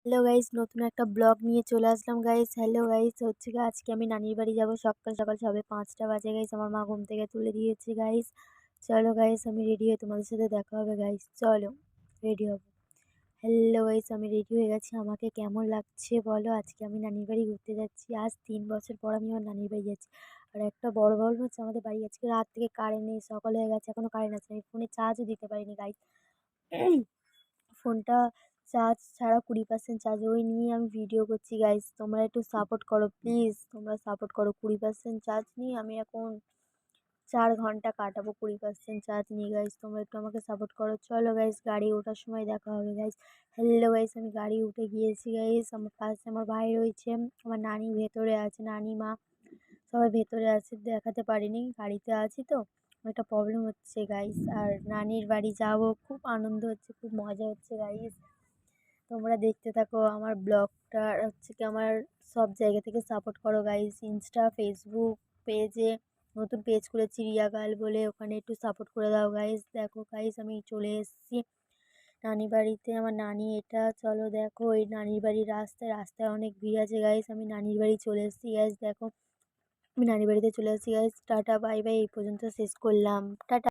Hello guys, নতুন একটা blog নিয়ে চলে আসলাম গাইস। হ্যালো গাইস, হচ্ছে কি আজকে আমি নানির বাড়ি যাব। সকাল সকাল সবে 5টা বাজে গাইস। আমার মা ঘুম থেকে তুলে দিয়েছে গাইস। চলো গাইস, আমি রেডি হয়ে তোমাদের সাথে দেখা হবে গাইস। চলো রেডি হবো। হ্যালো গাইস, আমি রেডি হয়ে গেছি। আমাকে কেমন লাগছে বলো? আজকে আমি নানির বাড়ি ঘুরতে যাচ্ছি। আজ 3 বছর পর আমি আমার নানির বাড়ি যাচ্ছি। আর একটা বড় প্রবলেম হচ্ছে, আমাদের বাড়ি আজকে রাত থেকে কারেন্ট নেই। সকাল হয়ে গেছে, এখনো কারেন্ট আসেনি। আমি ফোনে চার্জও দিতে পারিনি গাইস। ফোনটা চার্জ ছাড়া 20% চার্জ, ওই নিয়ে আমি ভিডিও করছি গাইস। তোমরা একটু সাপোর্ট করো প্লিজ, তোমরা সাপোর্ট করো। 20% চার্জ নিয়ে আমি এখন 4 ঘন্টা কাটাবো 20% চার্জ নিয়ে গাইস। তোমরা একটু আমাকে সাপোর্ট করো। চলো গাইস, গাড়ি ওঠার সময় দেখা হবে গাইস। হ্যালো গাইস, আমি গাড়ি উঠে গিয়েছি গাইস। আমার পাশে আমার ভাই রয়েছে, আমার নানি ভেতরে আছে, নানি মা সবাই ভেতরে আছে, দেখাতে পারিনি, গাড়িতে আছি তো একটা প্রবলেম হচ্ছে গাইস। আর নানির বাড়ি যাব, খুব আনন্দ হচ্ছে, খুব মজা হচ্ছে গাইস। তোমরা দেখতে থাকো আমার ব্লগটা। হচ্ছে কি আমার সব জায়গা থেকে সাপোর্ট করো গাইস। ইনস্টা, ফেসবুক পেজে নতুন পেজ খুলেছি রিয়া গার্ল বলে, ওখানে একটু সাপোর্ট করে দাও গাইস। দেখো গাইস, আমি চলে এসেছি নানি বাড়িতে। আমার নানি এটা, চলো দেখো এই নানির বাড়ির রাস্তায় রাস্তায় অনেক ভিড় আছে গাইস। আমি নানির বাড়ি চলে এসেছি গাইস। দেখো আমি নানির বাড়িতে চলে এসেছি গাইস। টাটা বাই বাই, এই পর্যন্ত শেষ করলাম। টাটা।